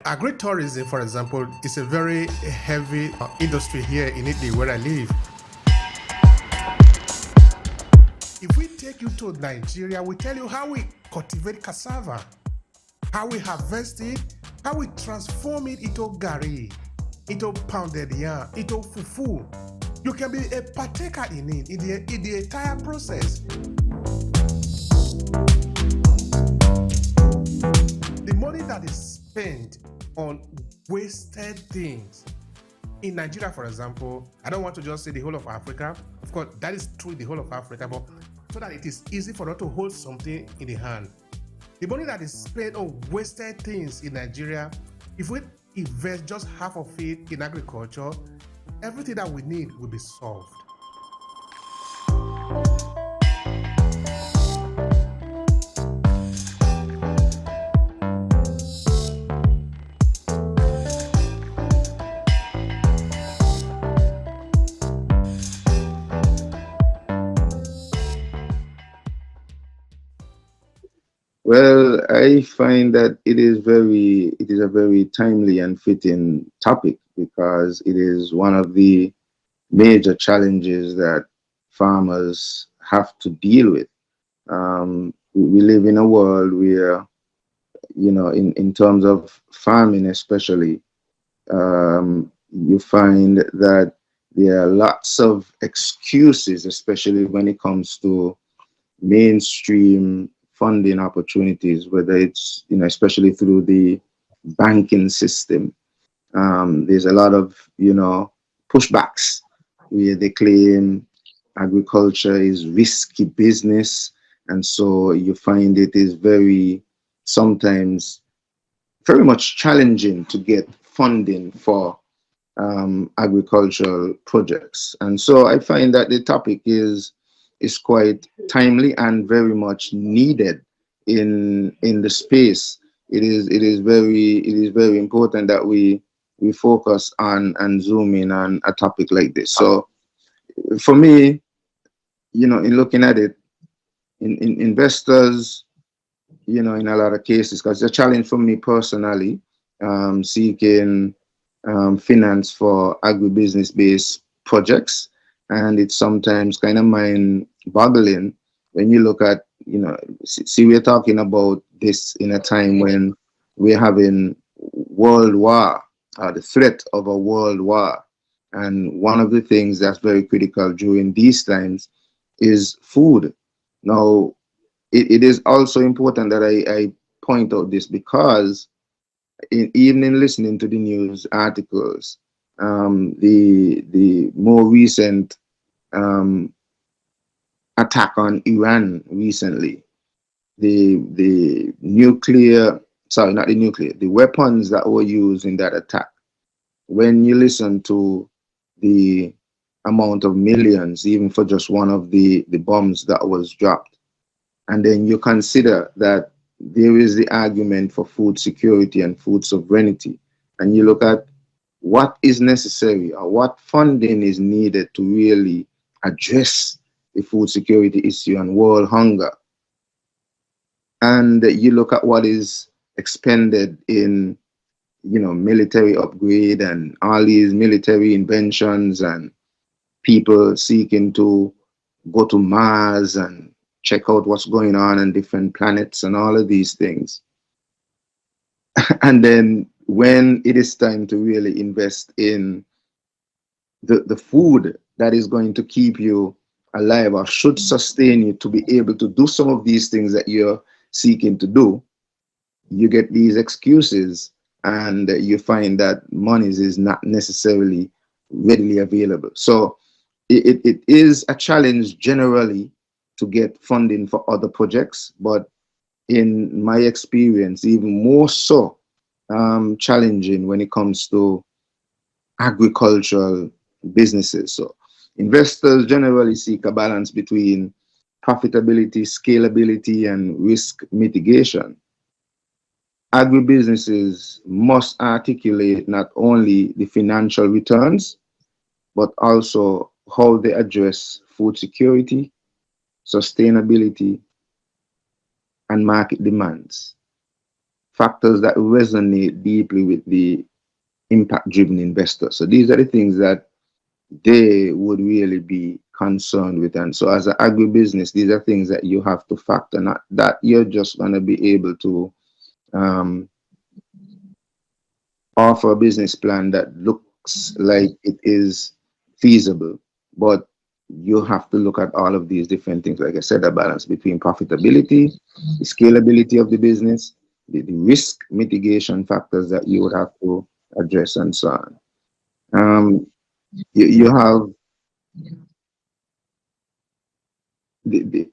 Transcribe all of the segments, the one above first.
Agritourism, for example, is a very heavy industry here in Italy where I live. If we take you to Nigeria, we tell you how we cultivate cassava, how we harvest it, how we transform it into gari, into pounded yam, into fufu. You can be a partaker in it, in the entire process. The money that is spent on wasted things in Nigeria, for example, I don't want to just say the whole of Africa. Of course, that is true the whole of Africa, but so that it is easy for us to hold something in the hand. The money that is spent on wasted things in Nigeria, if we invest just half of it in agriculture, everything that we need will be solved. Well, I find that it is a very timely and fitting topic because it is one of the major challenges that farmers have to deal with. We live in a world where, in terms of farming especially, you find that there are lots of excuses, especially when it comes to mainstream funding opportunities, whether it's, especially through the banking system. There's a lot of, pushbacks where they claim agriculture is risky business. And so you find it is sometimes very much challenging to get funding for agricultural projects. And so I find that the topic is quite timely and very much needed in the space. It is very important that we focus on and zoom in on a topic like this. So for me, in looking at it, in investors, in a lot of cases, because it's a challenge for me personally, seeking finance for agribusiness based projects. And it's sometimes kind of mind boggling when you look at, see, we're talking about this in a time when we're having world war, the threat of a world war. And one of the things that's very critical during these times is food. Now, it is also important that I point out this because even in listening to the news articles, the more recent attack on Iran recently, the nuclear, sorry, not the nuclear, the weapons that were used in that attack. When you listen to the amount of millions, even for just one of the bombs that was dropped, and then you consider that there is the argument for food security and food sovereignty, and you look at what is necessary or what funding is needed to really address the food security issue and world hunger. And you look at what is expended in, military upgrade and all these military inventions and people seeking to go to Mars and check out what's going on different planets and all of these things. And then when it is time to really invest in the food that is going to keep you alive or should sustain you to be able to do some of these things that you're seeking to do, you get these excuses and you find that monies is not necessarily readily available. So it is a challenge generally to get funding for other projects, but in my experience, even more so challenging when it comes to agricultural businesses. So investors generally seek a balance between profitability, scalability, and risk mitigation. Agribusinesses must articulate not only the financial returns, but also how they address food security, sustainability, and market demands. factors that resonate deeply with the impact-driven investor. So these are the things that they would really be concerned with. And so as an agribusiness, these are things that you have to factor, not that you're just going to be able to um, offer a business plan that looks like it is feasible, but you have to look at all of these different things. Like I said, a balance between profitability, the scalability of the business, the risk mitigation factors that you would have to address, and so on. Um, you have the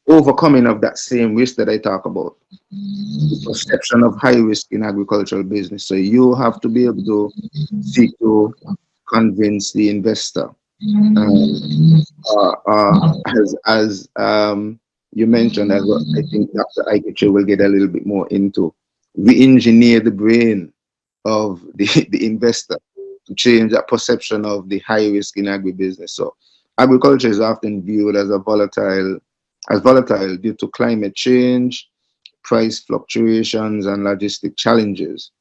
overcoming of that same risk that I talk about, the perception of high risk in agricultural business. So you have to be able to seek to convince the investor. As you mentioned, as well, I think Dr. Aikicho will get a little bit more into, we engineer the brain of the investor to change that perception of the high risk in agribusiness. So agriculture is often viewed as volatile due to climate change, price fluctuations, and logistic challenges.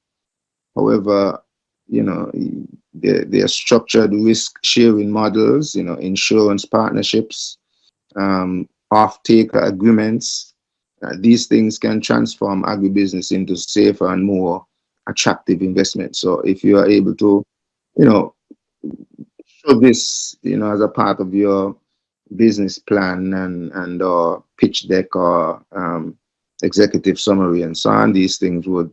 However, there are structured risk sharing models, insurance partnerships, off-taker agreements. These things can transform agribusiness into safer and more attractive investment. So if you are able to, show this, as a part of your business plan and or pitch deck or executive summary and so on, these things would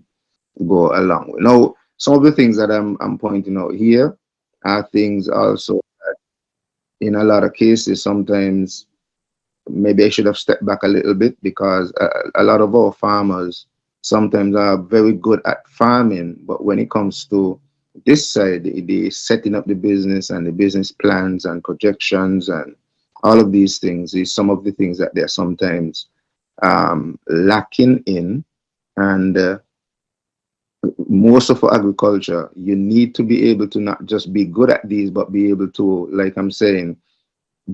go a long way. Now, some of the things that I'm pointing out here are things also that in a lot of cases, sometimes maybe I should have stepped back a little bit, because a lot of our farmers sometimes are very good at farming, but when it comes to this side, the setting up the business and the business plans and projections and all of these things is some of the things that they're sometimes lacking in. And most of agriculture, you need to be able to not just be good at these, but be able to, like I'm saying,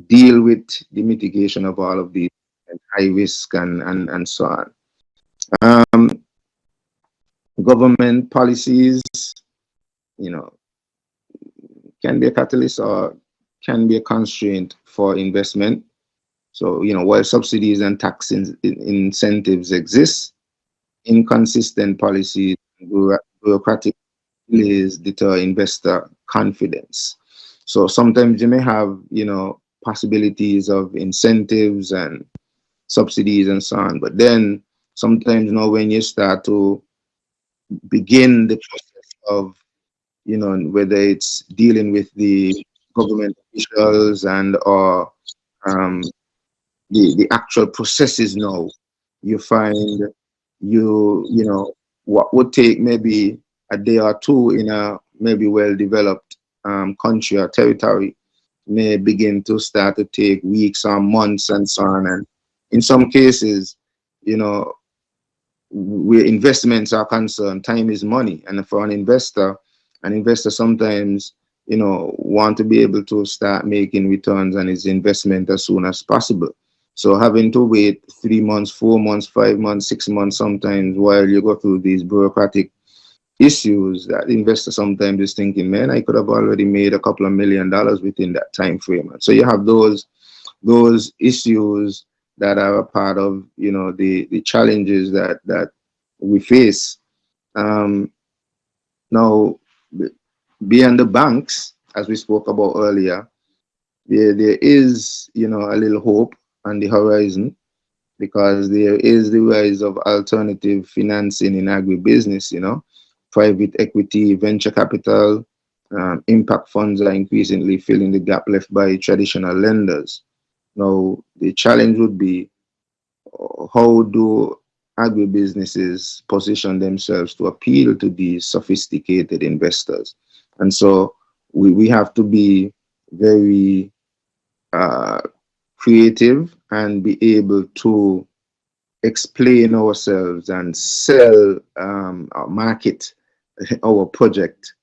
deal with the mitigation of all of these and high risk and so on. Government policies, you know, can be a catalyst or can be a constraint for investment. So, while subsidies and tax incentives exist, inconsistent policies, bureaucratic delays deter investor confidence. So sometimes you may have, possibilities of incentives and subsidies and so on, but then sometimes, when you start to begin the process of, whether it's dealing with the government officials and or the actual processes now, you find what would take maybe a day or two in a maybe well-developed country or territory may begin to start to take weeks or months and so on. And in some cases, where investments are concerned, time is money. And for an investor sometimes, want to be able to start making returns on his investment as soon as possible. So having to wait 3 months, 4 months, 5 months, 6 months sometimes while you go through these bureaucratic issues, that investor sometimes is thinking, man, I could have already made a couple of $1 million within that time frame. So you have those issues that are a part of, the challenges that we face. Now, beyond the banks, as we spoke about earlier, there is, a little hope on the horizon, because there is the rise of alternative financing in agribusiness, private equity, venture capital, impact funds are increasingly filling the gap left by traditional lenders. Now, the challenge would be, how do agribusinesses position themselves to appeal to these sophisticated investors? And so we have to be very creative and be able to explain ourselves and sell or market our project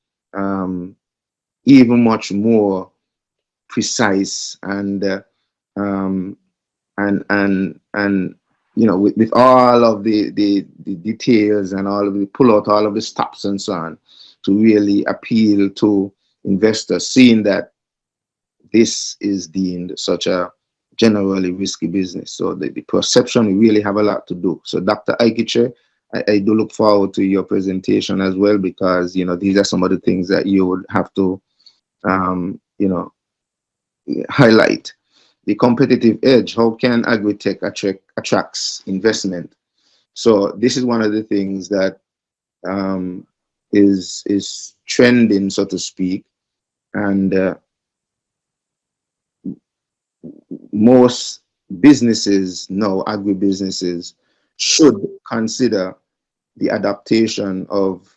even much more precise and with all of the details and all of the pull out all of the stops and so on to really appeal to investors, seeing that this is deemed such a generally risky business. So the perception, we really have a lot to do. So Dr. Aikiche, I do look forward to your presentation as well, because these are some of the things that you would have to highlight. The competitive edge, how can agri-tech attracts investment? So this is one of the things that is trending, so to speak, and most businesses now, agribusinesses, should consider the adaptation of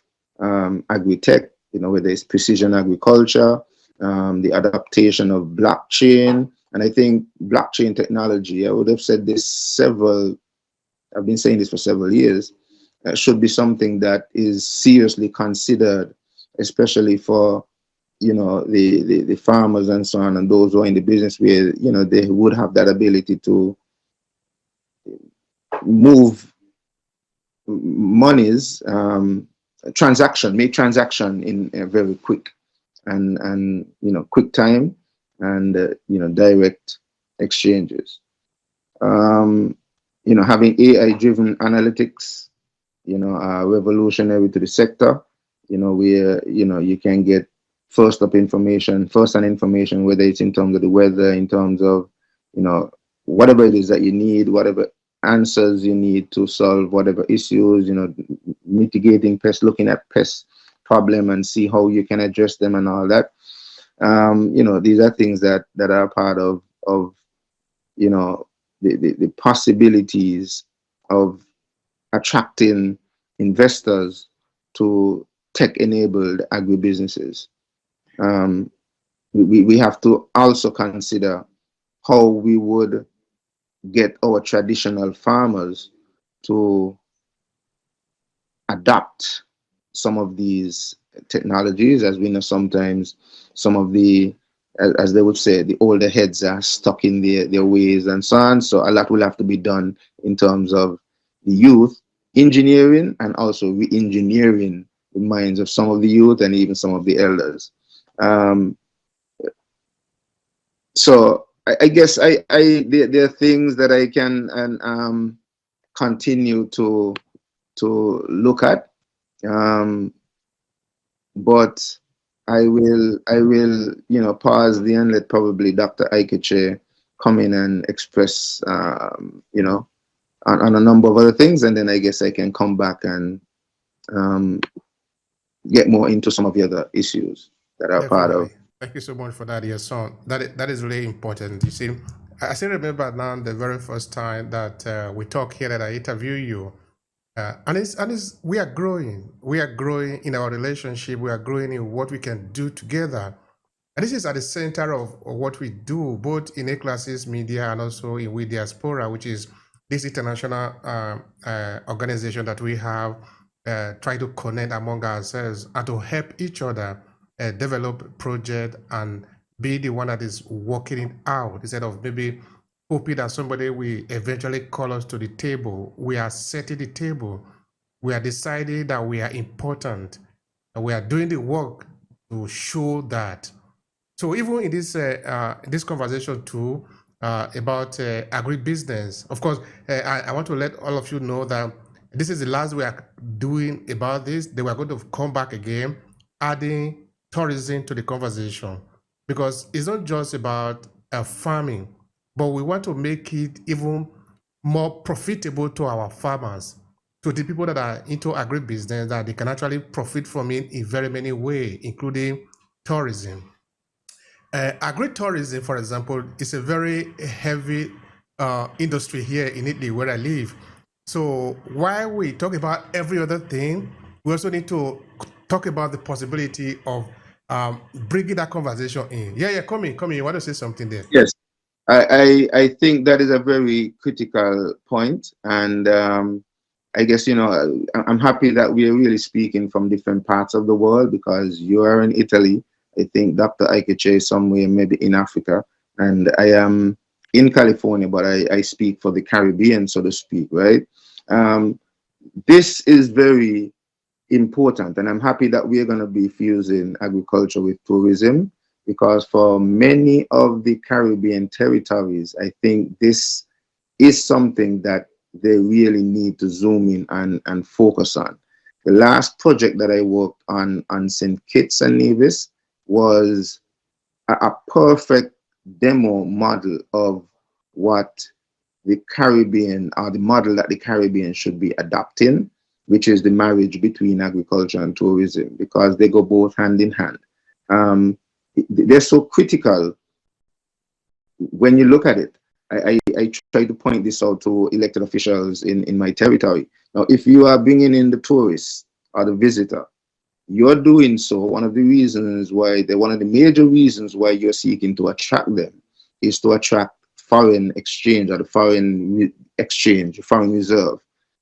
agri-tech, whether it's precision agriculture, the adaptation of blockchain. And I think blockchain technology, I would have said this I've been saying this for several years, should be something that is seriously considered, especially for the farmers and so on, and those who are in the business where they would have that ability to move monies, make transaction in a very quick and quick time, and direct exchanges. Having AI driven analytics, are revolutionary to the sector. Where you can get first-hand information, whether it's in terms of the weather, in terms of whatever it is that you need, whatever answers you need to solve whatever issues, mitigating pests, looking at pest problem and see how you can address them and all that. These are things that are part of the possibilities of attracting investors to tech-enabled agribusinesses. We have to also consider how we would get our traditional farmers to adapt some of these technologies. As we know, sometimes some of the, as they would say, the older heads are stuck in their ways and so on. So a lot will have to be done in terms of the youth engineering and also re-engineering the minds of some of the youth and even some of the elders. So I guess there are things that I can continue to look at, but I will pause there and let probably Dr. Aikiche come in and express on a number of other things, and then I guess I can come back and get more into some of the other issues that are part of. Thank you so much for that, yes, son. That is really important. You see, I still remember now the very first time that we talked here, that I interview you, and it's we are growing. We are growing in our relationship. We are growing in what we can do together. And this is at the center of what we do, both in A-Classes Media and also in We Diaspora, which is this international organization that we have, try to connect among ourselves and to help each other develop project and be the one that is working it out, instead of maybe hoping that somebody will eventually call us to the table. We are setting the table. We are deciding that we are important, and we are doing the work to show that. So even in this conversation too, about agribusiness, of course, I want to let all of you know that this is the last we are doing about this. They were going to come back again, adding tourism to the conversation, because it's not just about farming, but we want to make it even more profitable to our farmers, to the people that are into agribusiness, that they can actually profit from it in very many ways, including tourism. Agritourism, for example, is a very heavy industry here in Italy, where I live. So while we talk about every other thing, we also need to talk about the possibility of bringing that conversation in. Yeah, come in. You want to say something there? Yes, I think that is a very critical point, and I guess I'm happy that we are really speaking from different parts of the world, because you are in Italy. I think Dr. Aikiche is somewhere maybe in Africa, and I am in California, but I speak for the Caribbean, so to speak, right? Um, this is very important, and I'm happy that we're going to be fusing agriculture with tourism, because for many of the Caribbean territories, I think this is something that they really need to zoom in and focus on. The last project that I worked on St. Kitts and Nevis was a perfect demo model of what the Caribbean, or the model that the Caribbean should be adopting, which is the marriage between agriculture and tourism, because they go both hand in hand. They're so critical when you look at it. I try to point this out to elected officials in my territory. Now, if you are bringing in the tourist or the visitor, you're doing so. One of the major reasons why you're seeking to attract them is to attract foreign exchange, or the foreign exchange, foreign reserve,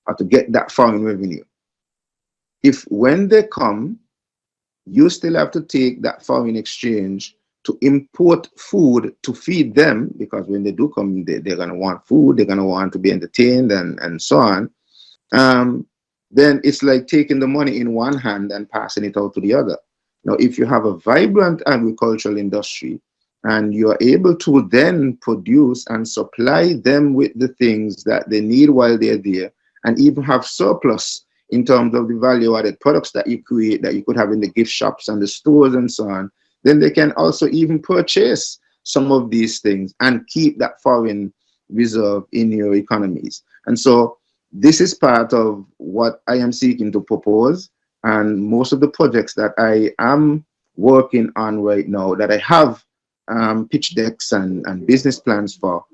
or to get that foreign revenue. If when they come, you still have to take that foreign exchange to import food to feed them, because when they do come, they're going to want food, they're going to want to be entertained, and so on. Then it's like taking the money in one hand and passing it out to the other. Now, if you have a vibrant agricultural industry and you're able to then produce and supply them with the things that they need while they're there, and even have surplus in terms of the value-added products that you create, that you could have in the gift shops and the stores and so on, then they can also even purchase some of these things and keep that foreign reserve in your economies. And so this is part of what I am seeking to propose. And most of the projects that I am working on right now, that I have pitch decks and business plans for,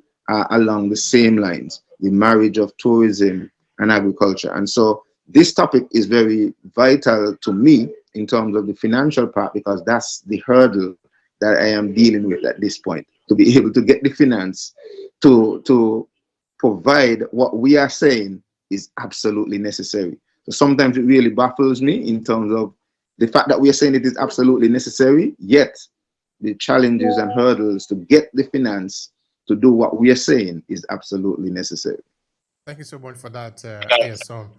along the same lines, the marriage of tourism and agriculture. And so this topic is very vital to me in terms of the financial part, because that's the hurdle that I am dealing with at this point, to be able to get the finance to provide what we are saying is absolutely necessary. So sometimes it really baffles me in terms of the fact that we are saying it is absolutely necessary, yet the challenges and hurdles to get the finance to do what we are saying is absolutely necessary. Thank you so much for that, Eson.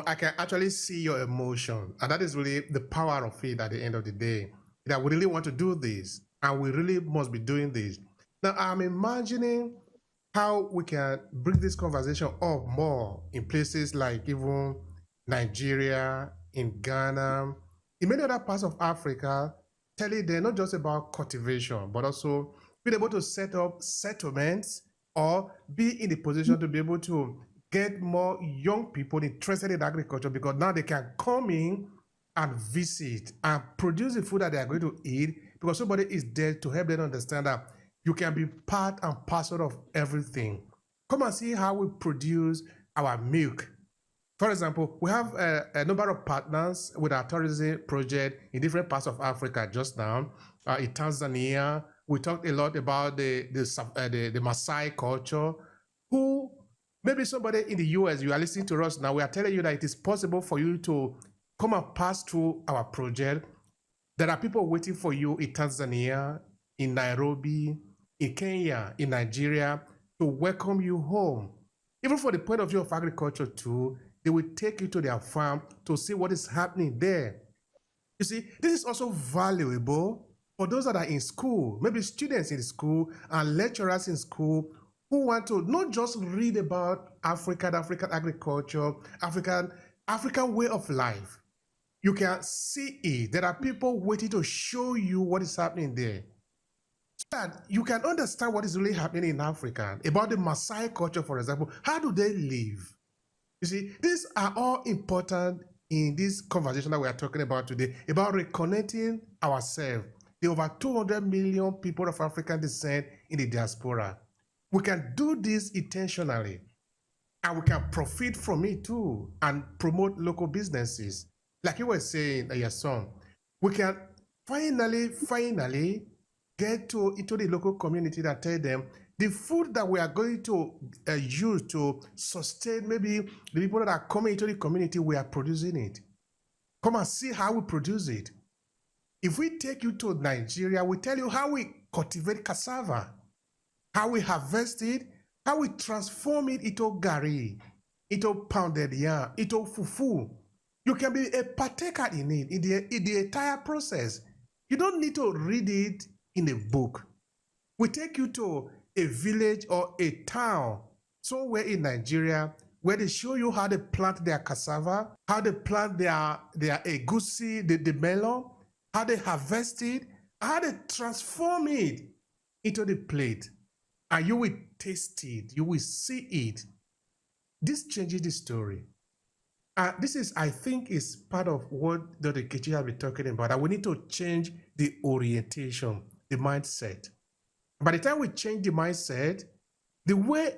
I can actually see your emotion, and that is really the power of it at the end of the day. That we really want to do this, and we really must be doing this. Now, I'm imagining how we can bring this conversation up more in places like even Nigeria, in Ghana, in many other parts of Africa, telling them not just about cultivation, but also being able to set up settlements or be in the position to be able to get more young people interested in agriculture, because now they can come in and visit and produce the food that they are going to eat, because somebody is there to help them understand that you can be part and parcel of everything. Come and see how we produce our milk. For example, we have a number of partners with our tourism project in different parts of Africa just now. In Tanzania, we talked a lot about the Maasai culture, who maybe somebody in the US, you are listening to us now, we are telling you that it is possible for you to come and pass through our project. There are people waiting for you in Tanzania, in Nairobi, in Kenya, in Nigeria, to welcome you home. Even from the point of view of agriculture too, they will take you to their farm to see what is happening there. You see, this is also valuable for those that are in school, maybe students in school and lecturers in school, who want to not just read about African agriculture, African way of life. You can see it. There are people waiting to show you what is happening there, so that you can understand what is really happening in Africa. About the Maasai culture, for example, how do they live? You see, these are all important in this conversation that we are talking about today, about reconnecting ourselves, the over 200 million people of African descent in the diaspora. We can do this intentionally, and we can profit from it too and promote local businesses. Like you were saying, your son, we can finally get into the local community that tell them the food that we are going to use to sustain maybe the people that are coming into the community, we are producing it. Come and see how we produce it. If we take you to Nigeria, we tell you how we cultivate cassava, how we harvest it, how we transform it into gari, into pounded yam, into fufu. You can be a partaker in it, in the entire process. You don't need to read it in a book. We take you to a village or a town somewhere in Nigeria where they show you how they plant their cassava, how they plant their egusi, the melon, how they harvest it, how they transform it into the plate. And you will taste it, you will see it. This changes the story. This is, I think, is part of what Dr. Kechi has been talking about, that we need to change the orientation, the mindset. By the time we change the mindset, the way,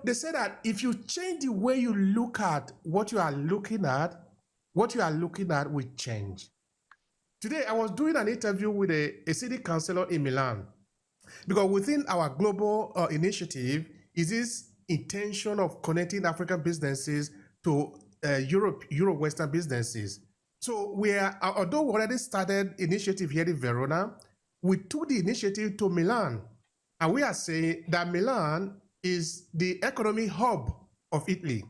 they say that if you change the way you look at what you are looking at, what you are looking at will change. Today, I was doing an interview with a city councilor in Milan, because within our global initiative is this intention of connecting African businesses to Euro-Western businesses. So although we already started initiative here in Verona, we took the initiative to Milan. And we are saying that Milan is the economic hub of Italy.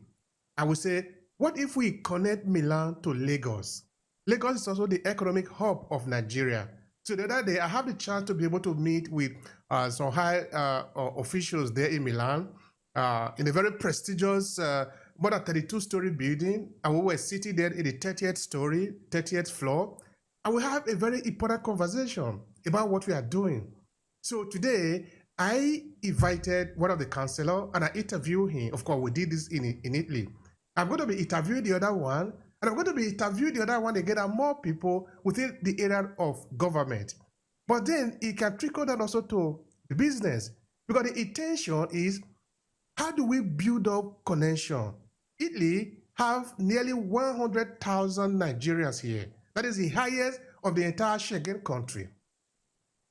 And we say, what if we connect Milan to Lagos? Lagos is also the economic hub of Nigeria. So the other day, I have the chance to be able to meet with some high officials there in Milan in a very prestigious, more than 32-story building. And we were sitting there in the 30th floor. And we have a very important conversation about what we are doing. So today, I invited one of the councillors and I interviewed him. Of course, we did this in Italy. I'm going to be interviewing the other one, and I'm going to be interviewing the other one again, and more people within the area of government. But then it can trickle down also to the business, because the intention is, how do we build up connection? Italy have nearly 100,000 Nigerians here. That is the highest of the entire Schengen country.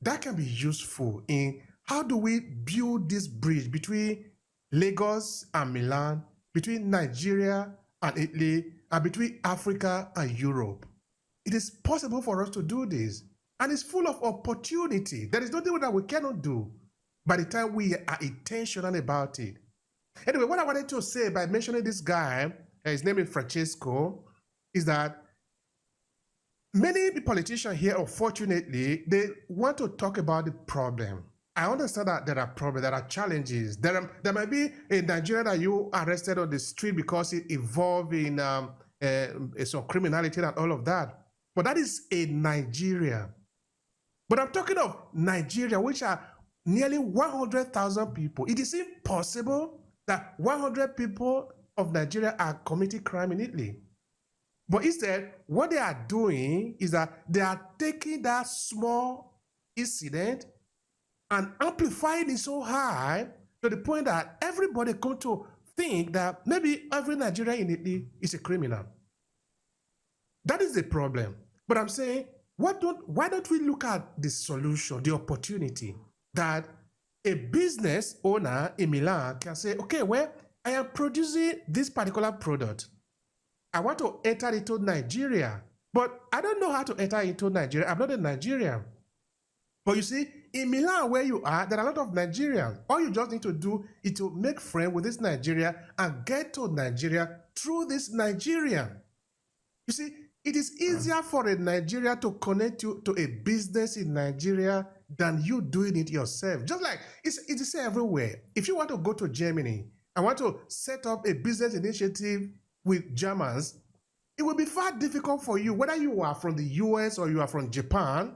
That can be useful in how do we build this bridge between Lagos and Milan, between Nigeria and Italy, and between Africa and Europe. It is possible for us to do this, and it's full of opportunity. There is nothing that we cannot do by the time we are intentional about it. Anyway, what I wanted to say by mentioning this guy, his name is Francesco, is that many politicians here, unfortunately, they want to talk about the problem. I understand that there are problems, there are challenges. There might be a Nigerian that you arrested on the street because it involved in some criminality and all of that. But that is a Nigeria. But I'm talking of Nigeria, which are nearly 100,000 people. It is impossible that 100 people of Nigeria are committing crime in Italy. But instead, what they are doing is that they are taking that small incident and amplifying it so high to the point that everybody come to think that maybe every Nigerian in Italy is a criminal. That is the problem. But I'm saying, why don't we look at the solution, the opportunity that a business owner in Milan can say, okay, well, I am producing this particular product. I want to enter into Nigeria, but I don't know how to enter into Nigeria. I'm not a Nigerian. But you see, in Milan, where you are, there are a lot of Nigerians. All you just need to do is to make friends with this Nigerian and get to Nigeria through this Nigerian. You see, it is easier for a Nigerian to connect you to a business in Nigeria than you doing it yourself. Just like it's the same everywhere. If you want to go to Germany and want to set up a business initiative with Germans, it will be far difficult for you, whether you are from the US or you are from Japan,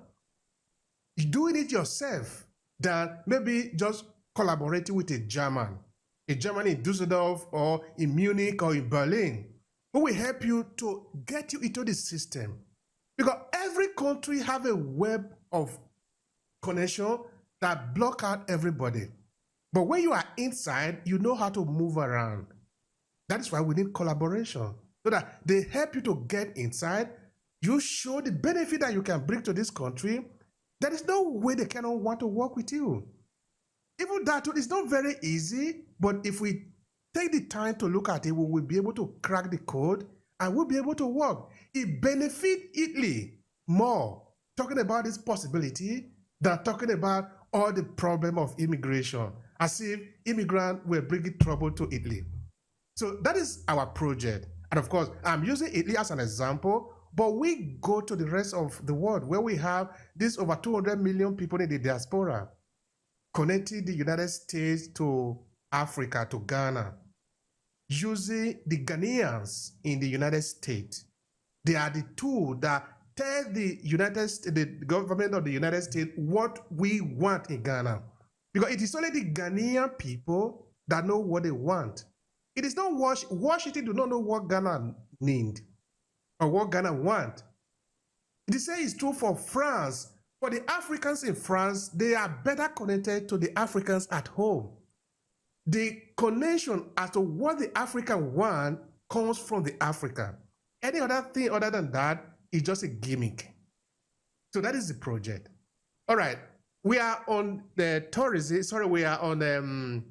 doing it yourself than maybe just collaborating with a German in Dusseldorf or in Munich or in Berlin, who will help you to get you into the system. Because every country have a web of connection that block out everybody. But when you are inside, you know how to move around. That is why we need collaboration, so that they help you to get inside. You show the benefit that you can bring to this country. There is no way they cannot want to work with you. Even that is not very easy, but if we take the time to look at it, we will be able to crack the code and we'll be able to work. It benefits Italy more talking about this possibility than talking about all the problem of immigration. as if immigrants were bringing trouble to Italy. So that is our project. And of course, I'm using Italy as an example, but we go to the rest of the world where we have these over 200 million people in the diaspora, connecting the United States to Africa, to Ghana, using the Ghanaians in the United States. They are the two that tell the government of the United States what we want in Ghana. Because it is only the Ghanaian people that know what they want. It is not Washington do not know what Ghana need or what Ghana want. The same is true for France. For the Africans in France, they are better connected to the Africans at home. The connection as to what the African want comes from the African. Any other thing other than that is just a gimmick. So that is the project. All right. We are on the tourism. Sorry, we are going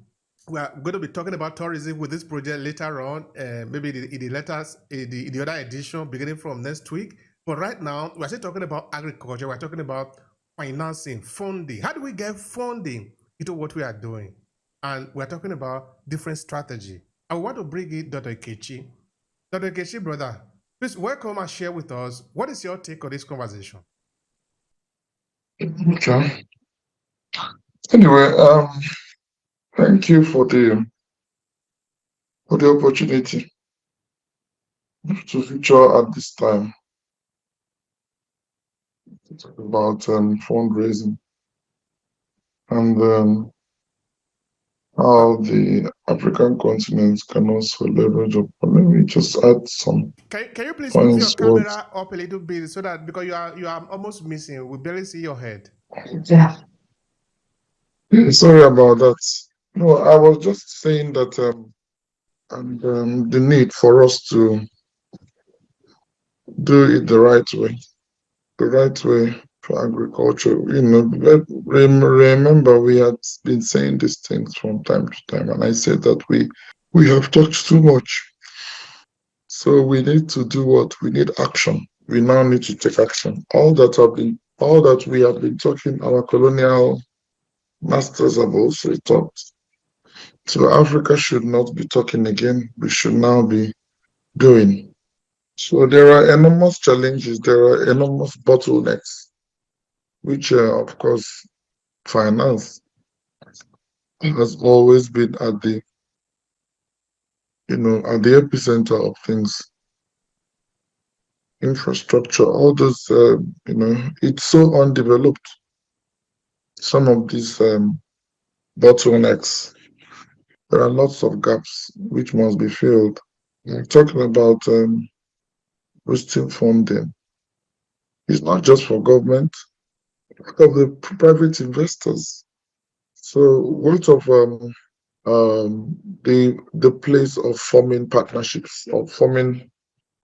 to be talking about tourism with this project later on, maybe in the other edition beginning from next week. But right now, we're still talking about agriculture. We're talking about financing, funding. How do we get funding into what we are doing? And we're talking about different strategy. I want to bring in Dr. Ikechi. Dr. Ikechi, brother, please welcome and share with us what is your take on this conversation. Okay. Anyway, thank you for the opportunity to feature at this time to talk about fundraising and how the African continent can also leverage up. Let me just add some Can you please move your points. camera up a little bit so that because you are almost missing, we barely see your head. Yeah, sorry about that. No, I was just saying that the need for us to do it the right way for agriculture. Remember we had been saying these things from time to time, and I said that we have talked too much. So we need to do what? We need action. We now need to take action. All that we have been talking, our colonial masters have also talked. So Africa should not be talking again. We should now be doing. So there are enormous challenges, there are enormous bottlenecks, which of course finance has always been at the epicenter of things. Infrastructure, all those it's so undeveloped. Some of these bottlenecks, there are lots of gaps which must be filled. We're talking about boosting funding. It's not just for government, of the private investors. So what of the place of forming partnerships, of forming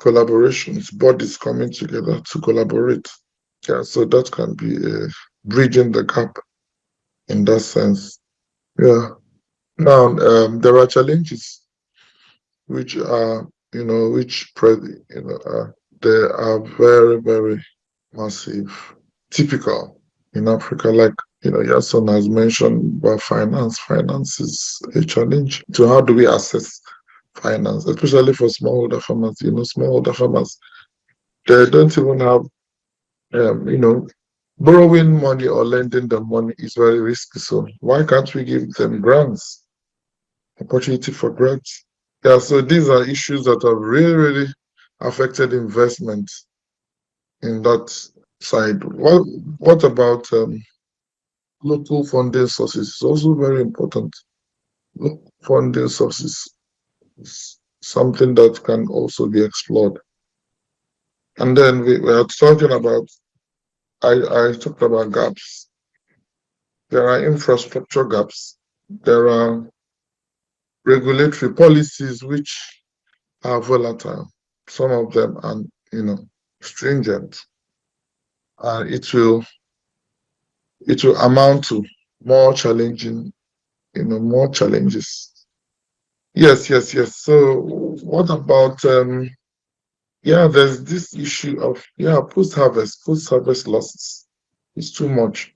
collaborations, bodies coming together to collaborate. Yeah, so that can be bridging the gap in that sense. Yeah. Now there are challenges which are they are very, very massive, typical in Africa. Like Yason has mentioned about finance. Finance is a challenge. So how do we assess finance, especially for smallholder farmers? Smallholder farmers, they don't even have, borrowing money or lending them money is very risky. So why can't we give them grants, opportunity for grants? Yeah, so these are issues that have really, really affected investment in that side. What about local funding sources? It's also very important. Local funding sources is something that can also be explored. And then we are talking about, I talked about gaps. There are infrastructure gaps. There are regulatory policies which are volatile. Some of them are, stringent. It will amount to more challenging, more challenges. Yes. So what about there's this issue of post-harvest losses. It's too much.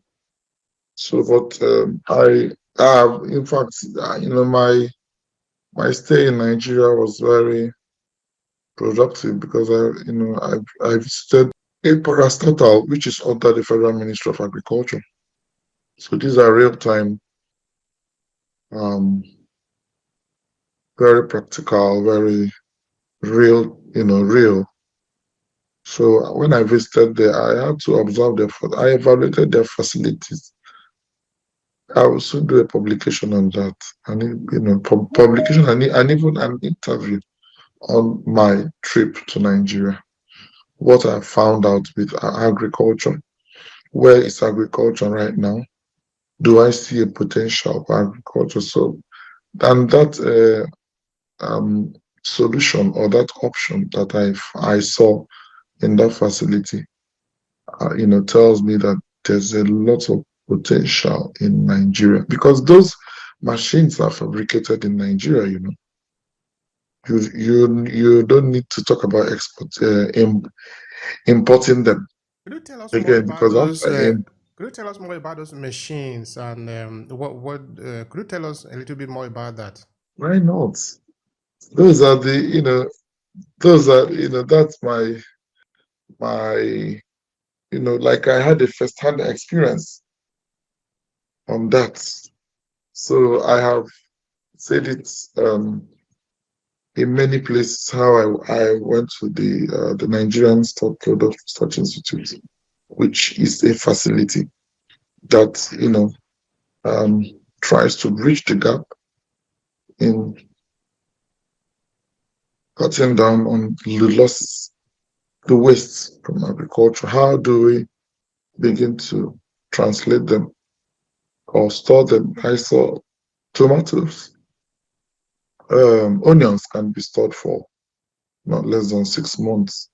So but In fact, my stay in Nigeria was very productive because I visited a parastatal which is under the Federal Ministry of Agriculture. So these are real time, um, very practical, very real, real. So when I visited there, I had to observe I evaluated their facilities. I will soon do a publication on that, and publication and even an interview on my trip to Nigeria. What I found out with agriculture. Where is agriculture right now? Do I see a potential for agriculture? So, and that solution or that option that I saw in that facility, tells me that there's a lot of potential in Nigeria because those machines are fabricated in Nigeria. You don't need to talk about importing them Could you tell us more again about because those? after Could you tell us more about those machines and what? Could you tell us a little bit more about that? why not? Those are the those are that's my like I had a first-hand experience on that. So I have said it in many places how I went to the Nigerian Stock Product Research Institute, which is a facility that um, tries to bridge the gap in cutting down on the losses, the waste from agriculture. How do we begin to translate them or store them? I saw tomatoes, onions can be stored for not less than 6 months.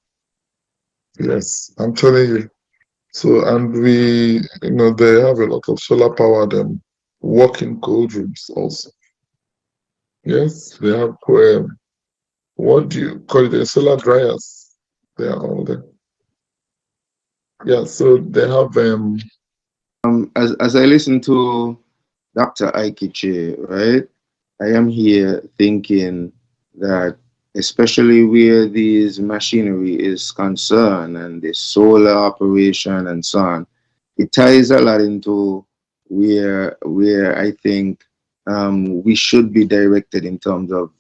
Yes, I'm telling you. So, and they have a lot of solar powered working cold rooms also. Yes, they have, what do you call it? Solar dryers. They are all there. Yeah, so they have, As I listen to Dr. Aikiche, right, I am here thinking that especially where these machinery is concerned and the solar operation and so on, it ties a lot into where I think we should be directed in terms of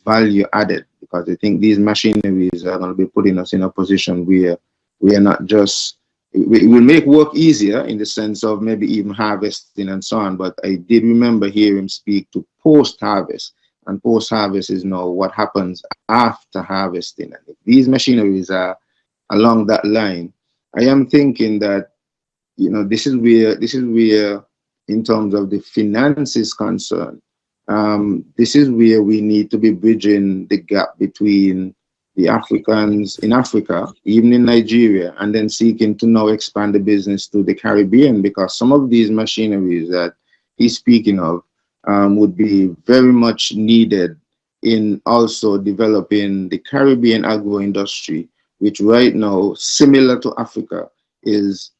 value added, because I think these machineries are going to be putting us in a position where we are not just, it will make work easier in the sense of maybe even harvesting and so on. But I did remember hearing him speak to post harvest, and post harvest is now what happens after harvesting. And if these machineries are along that line, I am thinking that this is where in terms of the finances concerned, this is where we need to be bridging the gap between the Africans in Africa, even in Nigeria, and then seeking to now expand the business to the Caribbean, because some of these machineries that he's speaking of would be very much needed in also developing the Caribbean agro industry, which right now, similar to Africa, is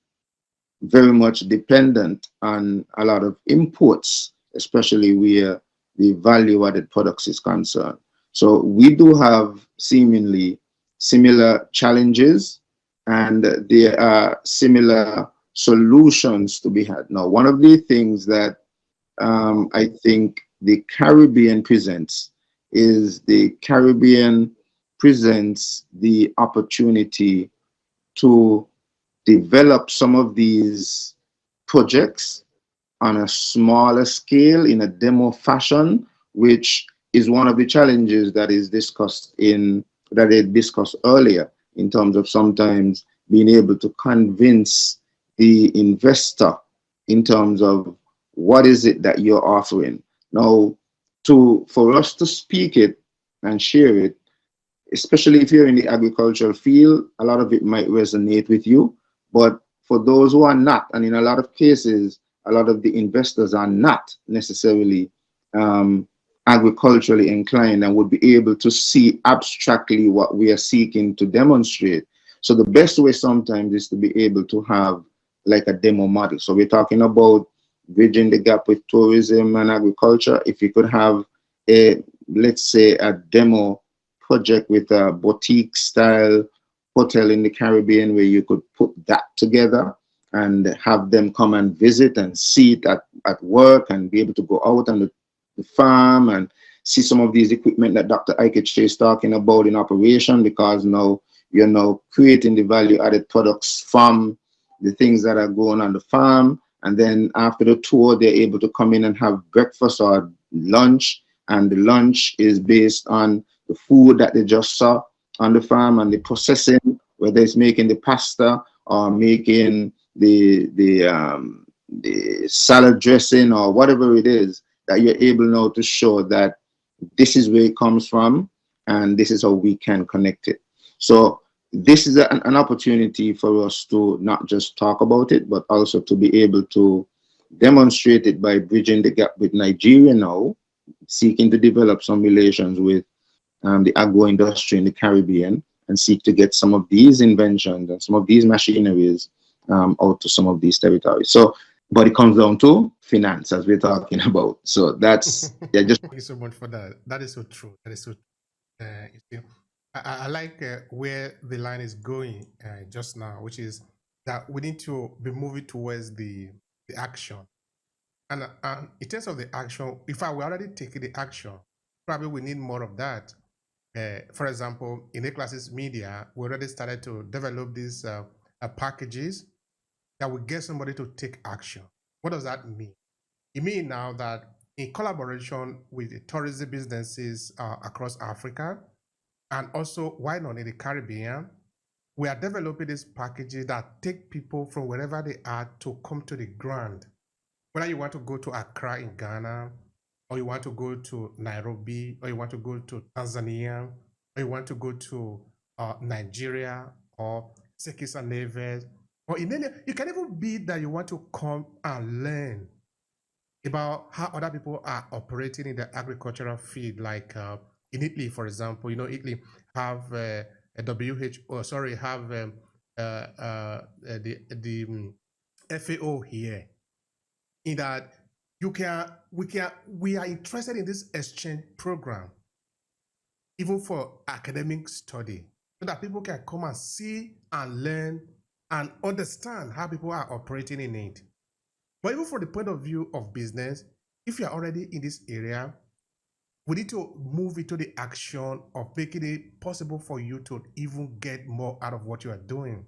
very much dependent on a lot of imports, especially where the value added products is concerned. So we do have seemingly similar challenges, and there are similar solutions to be had. Now, one of the things that I think the Caribbean presents is the Caribbean presents the opportunity to develop some of these projects on a smaller scale in a demo fashion, which is one of the challenges that is discussed that they discussed earlier, in terms of sometimes being able to convince the investor in terms of what is it that you're offering. Now, for us to speak it and share it, especially if you're in the agricultural field, a lot of it might resonate with you. But for those who are not, and in a lot of cases, a lot of the investors are not necessarily agriculturally inclined and would be able to see abstractly what we are seeking to demonstrate. So the best way sometimes is to be able to have like a demo model. So we're talking about bridging the gap with tourism and agriculture. If you could have a, let's say, a demo project with a boutique style hotel in the Caribbean where you could put that together and have them come and visit and see it at work and be able to go out on the farm and see some of these equipment that Dr. Ikeche is talking about in operation, because now you're now creating the value added products from the things that are going on the farm. And then after the tour, they're able to come in and have breakfast or lunch. And the lunch is based on the food that they just saw on the farm and the processing, whether it's making the pasta or making the salad dressing or whatever it is, that you're able now to show that this is where it comes from and this is how we can connect it. So this is an opportunity for us to not just talk about it, but also to be able to demonstrate it by bridging the gap with Nigeria now, seeking to develop some relations with the agro industry in the Caribbean and seek to get some of these inventions and some of these machineries out to some of these territories. So, but it comes down to finance, as we're talking about. So that's just. Thank you so much for that. That is so true. That is so true. You see, I like where the line is going just now, which is that we need to be moving towards the action. And in terms of the action, if I were already taking the action, probably we need more of that. For example, in A-Classes Media, we already started to develop these packages that will get somebody to take action. What does that mean? It means now that in collaboration with the tourism businesses across Africa, and also, why not in the Caribbean, we are developing these packages that take people from wherever they are to come to the ground. Whether you want to go to Accra in Ghana, or you want to go to Nairobi, or you want to go to Tanzania, or you want to go to Nigeria, or Sekisa Neves, or in any, it can even be that you want to come and learn about how other people are operating in the agricultural field, like in Italy, for example. You know, Italy have a WHO, sorry, have the FAO here. In that we are interested in this exchange program, even for academic study, so that people can come and see and learn and understand how people are operating in it. But even from the point of view of business, if you are already in this area, we need to move into the action of making it possible for you to even get more out of what you are doing.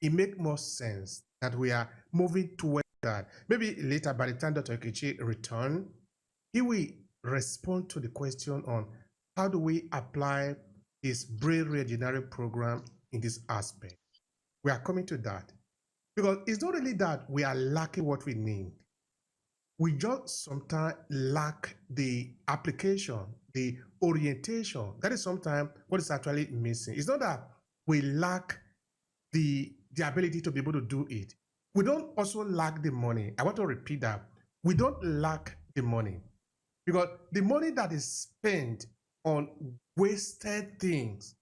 It makes more sense that we are moving towards that. Maybe later, by the time Dr. Ikeche returns, he will respond to the question on how do we apply this brain reengineering program in this aspect. We are coming to that. Because it's not really that we are lacking what we need. We just sometimes lack the application, the orientation. That is sometimes what is actually missing. It's not that we lack the ability to be able to do it. We don't also lack the money. I want to repeat that. We don't lack the money. Because the money that is spent on wasted things,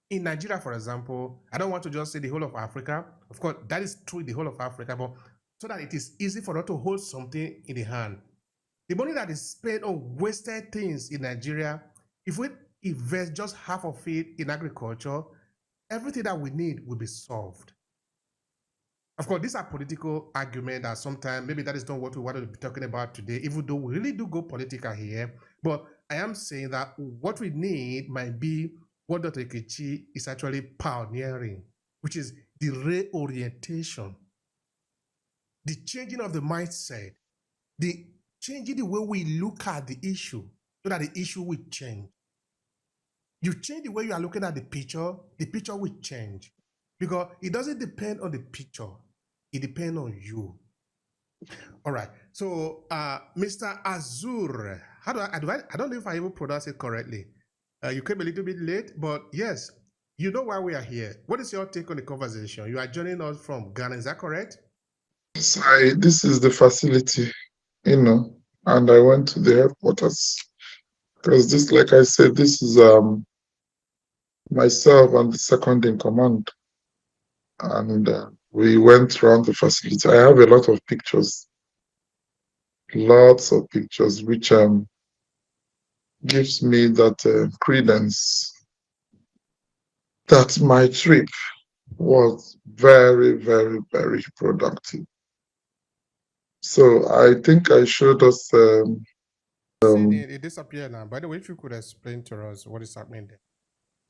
in Nigeria, for example, I don't want to just say the whole of Africa. Of course, that is true in the whole of Africa, but so that it is easy for us to hold something in the hand. The money that is spent on wasted things in Nigeria, if we invest just half of it in agriculture, everything that we need will be solved. Of course, these are political arguments that sometimes maybe that is not what we want to be talking about today, even though we really do go political here. But I am saying that what we need might be what Dr. Ikeche is actually pioneering, which is the reorientation, the changing of the mindset, the changing the way we look at the issue so that the issue will change. You change the way you are looking at the picture will change. Because it doesn't depend on the picture, it depends on you. All right. So, Mr. Azur, how do I don't know if I even pronounce it correctly. You came a little bit late, but yes, you know why we are here. What is your take on the conversation? You are joining us from Ghana, is that correct? So this is the facility, and I went to the headquarters because this, like I said, this is myself and the second in command, and we went around the facility. I have a lot of pictures lots of pictures, which gives me that credence that my trip was very, very, very productive. So I think I showed us. Seeing it disappear now. By the way, if you could explain to us what is happening there.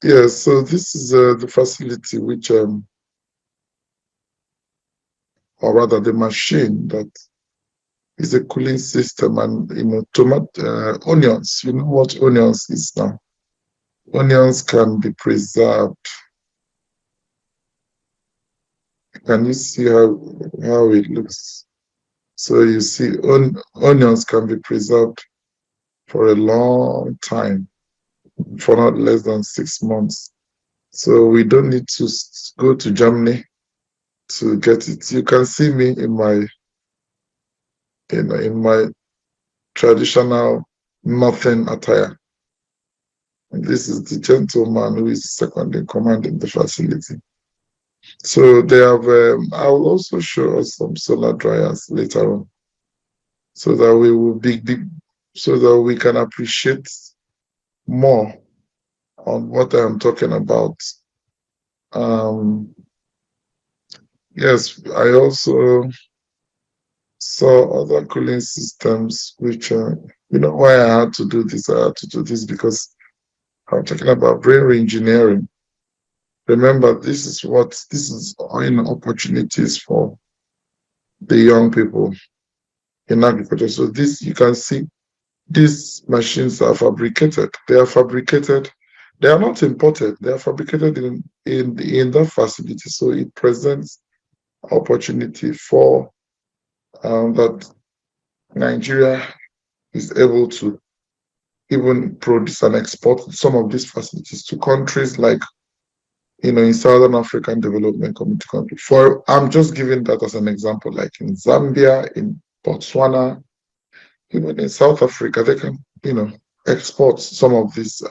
Yeah, so this is the facility which, or rather the machine that is a cooling system, and onions. You know what onions is now? Onions can be preserved. Can you see how it looks? So you see, onions can be preserved for a long time, for not less than 6 months. So we don't need to go to Germany to get it. You can see me in my traditional northern attire. And this is the gentleman who is second in command in the facility. So they have. I will also show us some solar dryers later on, so that so that we can appreciate more on what I am talking about. Um, yes, I also saw other cooling systems, which you know why I had to do this. I had to do this because I'm talking about brain reengineering. Remember, this is opportunities for the young people in agriculture. So this, you can see, these machines are fabricated. They are fabricated. They are not imported. They are fabricated in that facility. So it presents opportunity for that Nigeria is able to even produce and export some of these facilities to countries like, in Southern African Development Community country. I'm just giving that as an example, like in Zambia, in Botswana, even in South Africa, they can, export some of these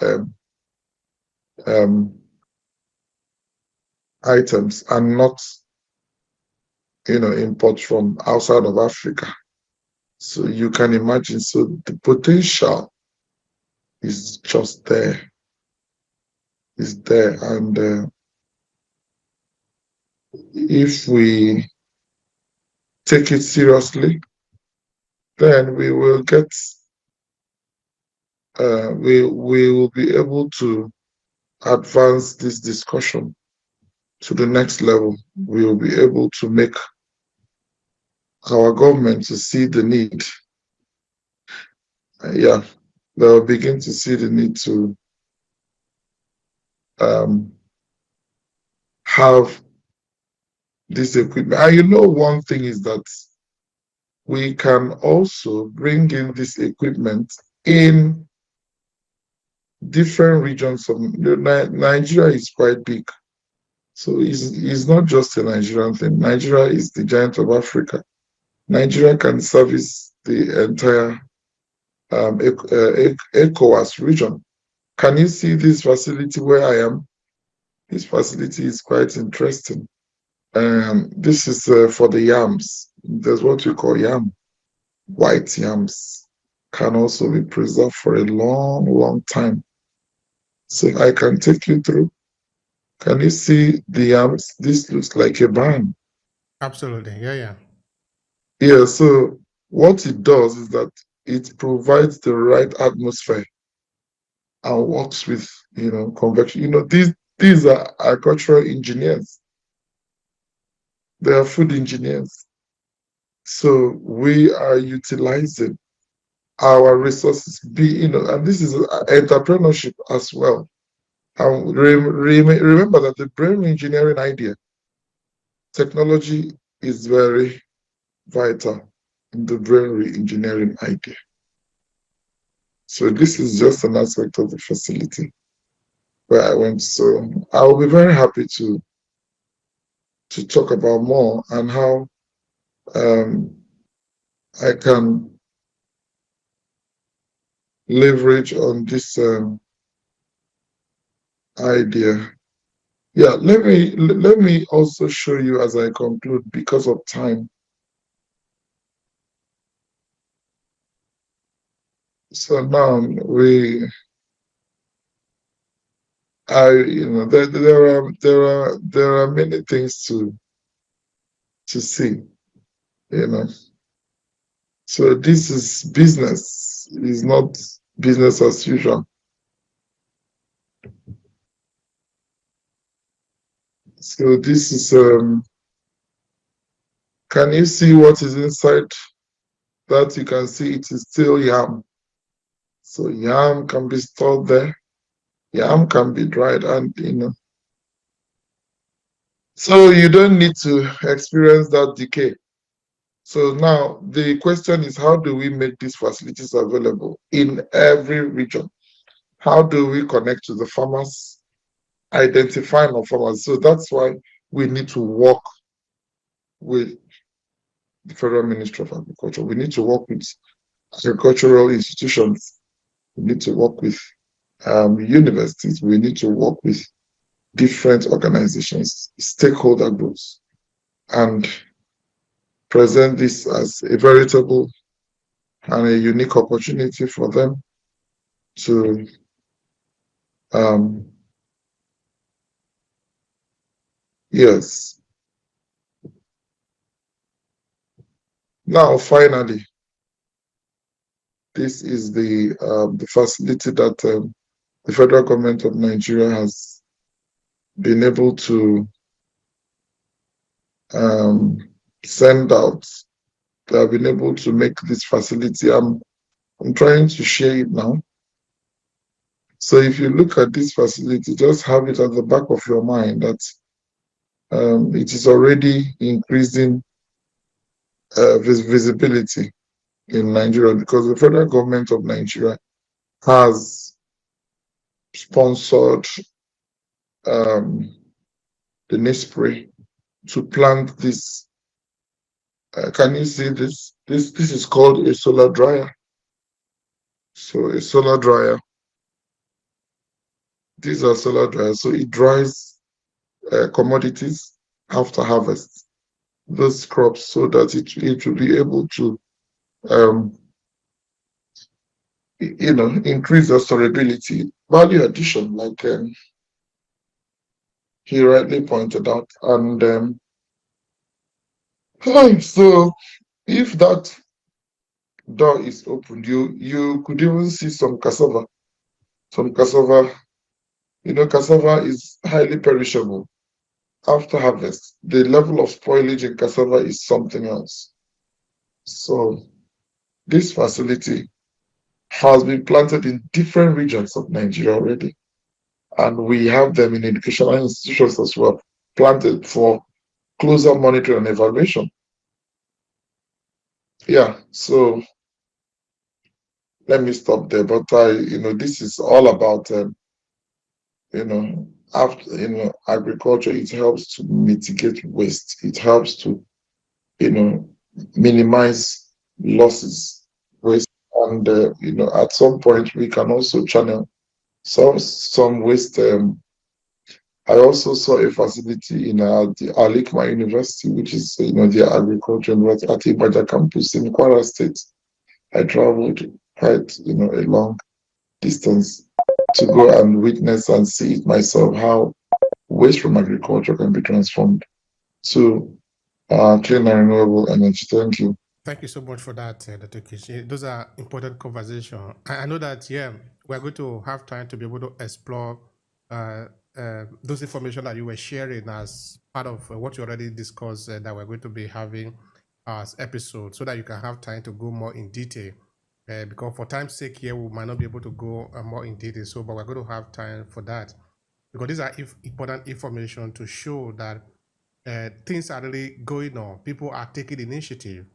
um, items and not, import from outside of Africa. So you can imagine. So the potential is just there. Is there, and if we take it seriously, then we will get. We will be able to advance this discussion to the next level. We will be able to make our government to see the need. Yeah, they'll begin to see the need to have this equipment. And one thing is that we can also bring in this equipment in different regions of Nigeria. Is quite big. So it's not just a Nigerian thing. Nigeria is the giant of Africa. Nigeria can service the entire ECOWAS region. Can you see this facility where I am? This facility is quite interesting. This is for the yams. There's what we call yam. White yams can also be preserved for a long, long time. So I can take you through. Can you see the yams? This looks like a barn. Absolutely. Yeah. Yeah, so what it does is that it provides the right atmosphere and works with, convection. These are agricultural engineers. They are food engineers. So we are utilizing our resources, and this is entrepreneurship as well. And remember that the brain engineering idea, technology is very vital in the brain engineering idea. So this is just an aspect of the facility where I went. So I will be very happy to talk about more and how I can leverage on this idea. Yeah, let me also show you as I conclude, because of time. So now there are many things to see, you know. So this is business, is not business as usual. So this is can you see what is inside? That you can see it is still yam. So yam can be stored there. Yam can be dried, and so you don't need to experience that decay. So now the question is, how do we make these facilities available in every region? How do we connect to the farmers, identify our farmers? So that's why we need to work with the Federal Ministry of Agriculture. We need to work with agricultural institutions. We need to work with universities. We need to work with different organizations, stakeholder groups, and present this as a veritable and a unique opportunity for them to um, yes. Now, finally, this is the facility that the federal government of Nigeria has been able to um, send out. They have been able to make this facility. I'm trying to share it now. So if you look at this facility, just have it at the back of your mind that it is already increasing visibility in Nigeria because the federal government of Nigeria has sponsored um, the NISPRI to plant this. Can you see this? This is called a solar dryer. So a solar dryer. These are solar dryers. So it dries commodities after harvest, those crops, so that it will be able to um, increase the storability, value addition, like he rightly pointed out. And so if that door is open, you could even see some cassava. Some cassava, cassava is highly perishable after harvest. The level of spoilage in cassava is something else. So this facility has been planted in different regions of Nigeria already. And we have them in educational institutions as well, planted for closer monitoring and evaluation. Yeah, so let me stop there. But this is all about after agriculture. It helps to mitigate waste. It helps to minimize losses, waste, and at some point we can also channel some waste. I also saw a facility in the Alikma University, which is the agriculture university at Ibadan campus in Kwara State. I traveled quite a long distance to go and witness and see it myself how waste from agriculture can be transformed to clean and renewable energy. Thank you. Thank you so much for that, Dr. Kishi. Those are important conversations. I know that, yeah, we're going to have time to be able to explore uh, those information that you were sharing as part of what you already discussed that we're going to be having as episode so that you can have time to go more in detail. Because for time's sake here, we might not be able to go more in detail. So, but we're going to have time for that because these are important information to show that things are really going on. People are taking initiative.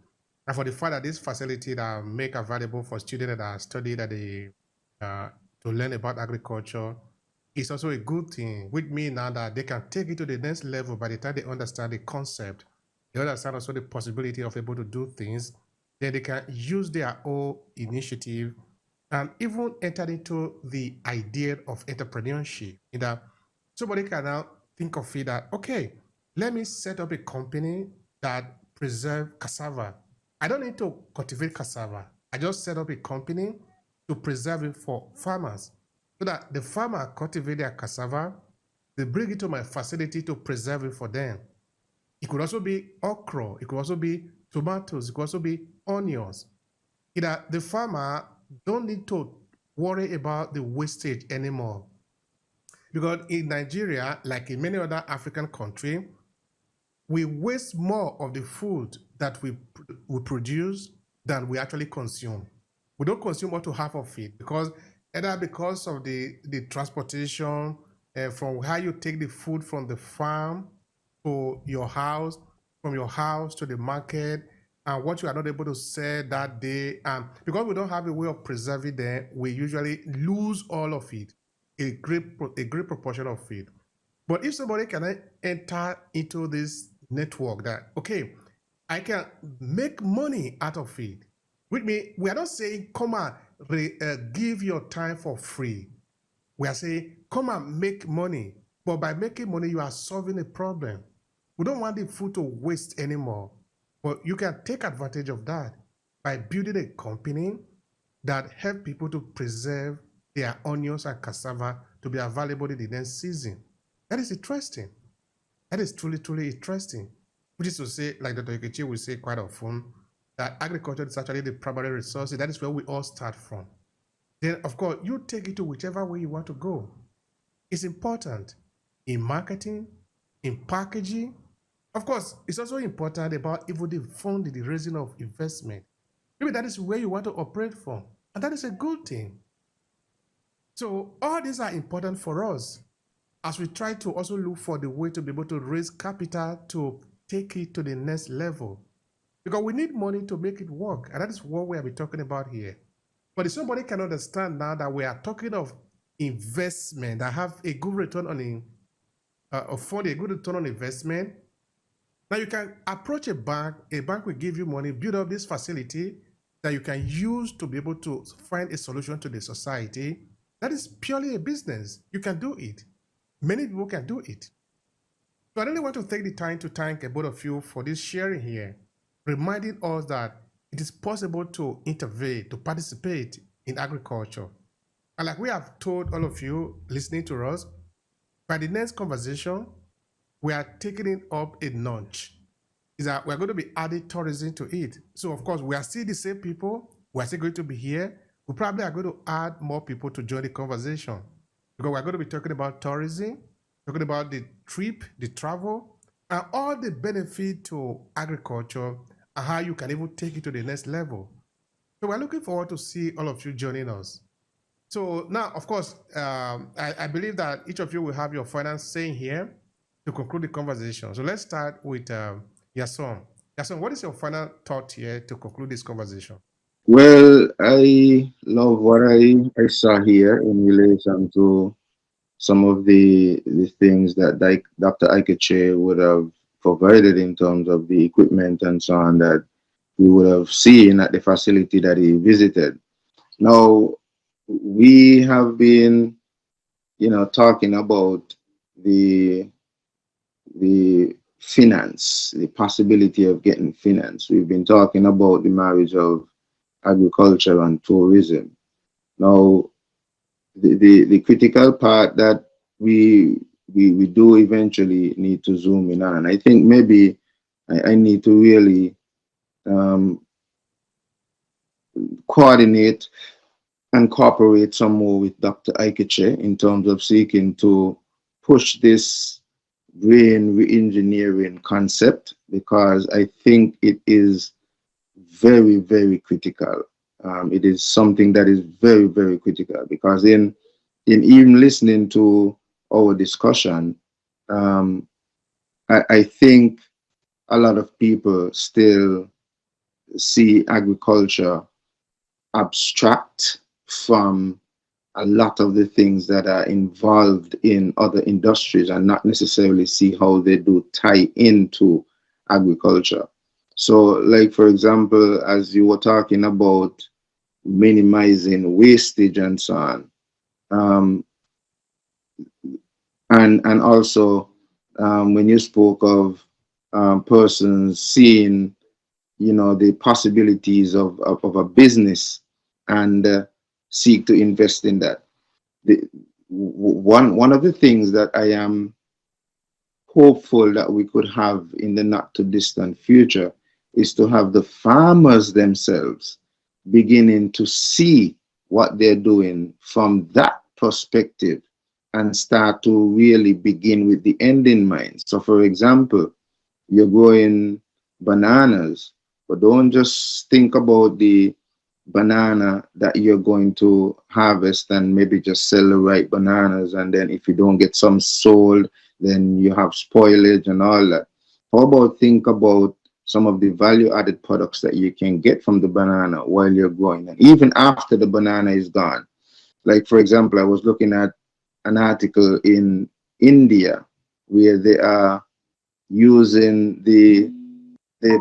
And for the fact that this facility that make available for students that are studying at the to learn about agriculture is also a good thing, which means now that they can take it to the next level by the time they understand the concept, they understand also the possibility of able to do things, then they can use their own initiative and even enter into the idea of entrepreneurship. In that somebody can now think of it that, okay, let me set up a company that preserve cassava. I don't need to cultivate cassava. I just set up a company to preserve it for farmers. So that the farmer cultivate their cassava, they bring it to my facility to preserve it for them. It could also be okra, it could also be tomatoes, it could also be onions. Either the farmer don't need to worry about the wastage anymore. Because in Nigeria, like in many other African countries, we waste more of the food that we produce than we actually consume. We don't consume up to half of it because either because of the transportation from how you take the food from the farm to your house, from your house to the market, and what you are not able to sell that day. And because we don't have a way of preserving them, we usually lose all of it, a great proportion of it. But if somebody can enter into this network that, okay, I can make money out of it, with me, we are not saying come and give your time for free. We are saying come and make money. But by making money, you are solving a problem. We don't want the food to waste anymore. But you can take advantage of that by building a company that help people to preserve their onions and cassava to be available in the next season. That is interesting. That is truly, truly interesting. Which is to say, like Dr. Ikechi will say quite often, that agriculture is actually the primary resource. That is where we all start from. Then, of course, you take it to whichever way you want to go. It's important in marketing, in packaging. Of course, it's also important about even the funding, the raising of investment. Maybe that is where you want to operate from. And that is a good thing. So all these are important for us as we try to also look for the way to be able to raise capital to take it to the next level. Because we need money to make it work. And that is what we have been talking about here. But if somebody can understand now that we are talking of investment that have a good return on afford a good return on investment, now you can approach a bank will give you money, build up this facility that you can use to be able to find a solution to the society. That is purely a business. You can do it. Many people can do it. So I really want to take the time to thank both of you for this sharing here, reminding us that it is possible to intervene, to participate in agriculture. And like we have told all of you listening to us, by the next conversation, we are taking it up a notch. Is that we're going to be adding tourism to it. So of course, we are still the same people. We're still going to be here. We probably are going to add more people to join the conversation because we're going to be talking about tourism, talking about the trip, the travel, and all the benefit to agriculture and how you can even take it to the next level. So we're looking forward to see all of you joining us. So now, of course, I believe that each of you will have your final saying here to conclude the conversation. So let's start with Yason. Yason, what is your final thought here to conclude this conversation? Well, I love what I saw here in relation to some of the things that Dr. Aikeche would have provided in terms of the equipment and so on that we would have seen at the facility that he visited. Now, we have been, talking about the finance, the possibility of getting finance. We've been talking about the marriage of agriculture and tourism. Now, the critical part that we do eventually need to zoom in on, and I think maybe I need to really coordinate and cooperate some more with Dr. Aikeche in terms of seeking to push this brain re-engineering concept, because I think it is very, very critical. It is something that is very, very critical, because in even listening to our discussion, I think a lot of people still see agriculture abstract from a lot of the things that are involved in other industries and not necessarily see how they do tie into agriculture. So, like, for example, as you were talking about minimizing wastage and so on, and also when you spoke of persons seeing, the possibilities of a business and seek to invest in that. One of the things that I am hopeful that we could have in the not too distant future is to have the farmers themselves beginning to see what they're doing from that perspective and start to really begin with the end in mind. So, for example, you're growing bananas, but don't just think about the banana that you're going to harvest and maybe just sell the right bananas, and then if you don't get some sold, then you have spoilage and all that. How about think about some of the value added products that you can get from the banana while you're growing, and even after the banana is gone. Like, for example, I was looking at an article in India where they are using the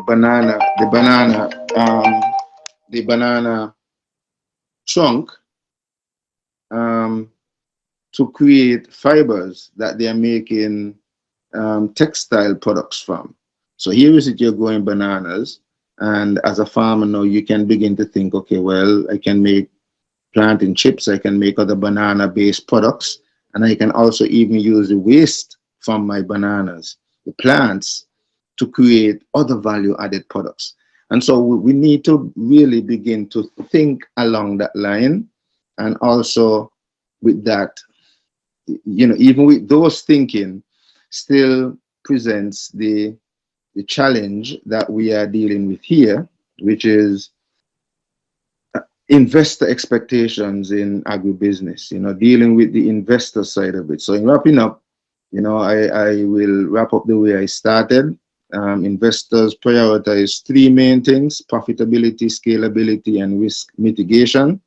banana trunk to create fibers that they are making textile products from. So here is it, you're growing bananas, and as a farmer now you can begin to think, okay, well, I can make plantain chips, I can make other banana based products, and I can also even use the waste from my bananas, the plants, to create other value added products. And so we need to really begin to think along that line. And also with that, even with those thinking, still presents the challenge that we are dealing with here, which is investor expectations in agribusiness, dealing with the investor side of it. So in wrapping up, I will wrap up the way I started. Investors prioritize three main things: profitability, scalability, and risk mitigation.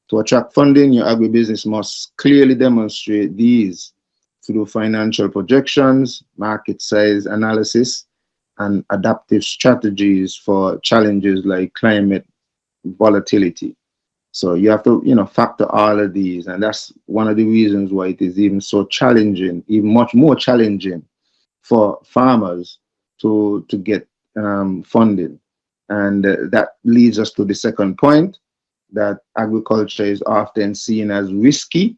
To attract funding, your agribusiness must clearly demonstrate these through financial projections, market size analysis, and adaptive strategies for challenges like climate volatility. So you have to, factor all of these, and that's one of the reasons why it is even so challenging, even much more challenging for farmers to get funding. And that leads us to the second point, that agriculture is often seen as risky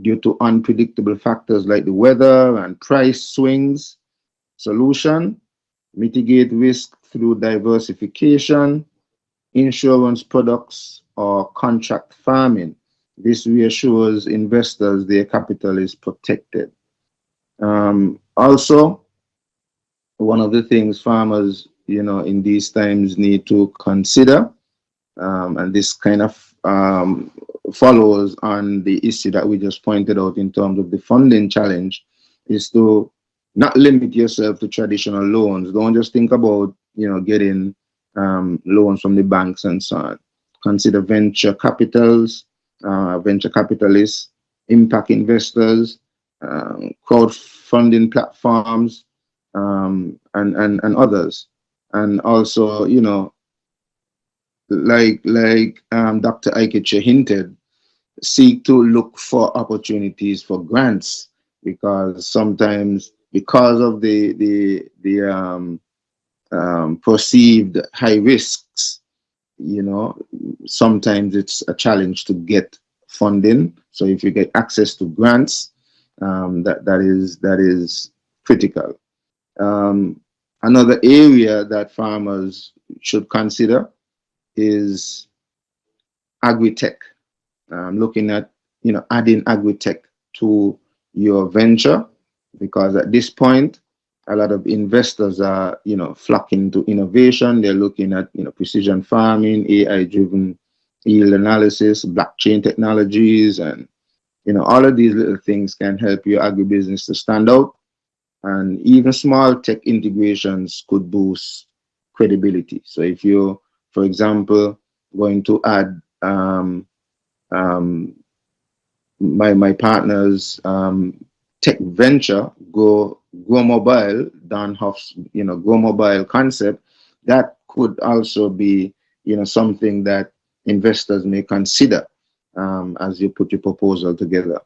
due to unpredictable factors like the weather and price swings. Solution: mitigate risk through diversification, insurance products, or contract farming. This reassures investors their capital is protected. Also, one of the things farmers, in these times need to consider, and this kind of follows on the issue that we just pointed out in terms of the funding challenge, is to not limit yourself to traditional loans. Don't just think about, getting loans from the banks and so on. Consider venture capitalists, impact investors, crowdfunding platforms, and others. And also, like Dr. Aikiche hinted, seek to look for opportunities for grants, because sometimes, because of the perceived high risks, sometimes it's a challenge to get funding. So if you get access to grants, that is critical. Another area that farmers should consider is agri-tech. Looking at, adding agri-tech to your venture, because at this point, a lot of investors are, flocking to innovation. They're looking at, precision farming, AI-driven yield analysis, blockchain technologies, and, all of these little things can help your agribusiness to stand out. And even small tech integrations could boost credibility. So if you're, for example, going to add my partner's tech venture, Grow Mobile, Dan Huff's, Grow Mobile concept, that could also be, something that investors may consider as you put your proposal together.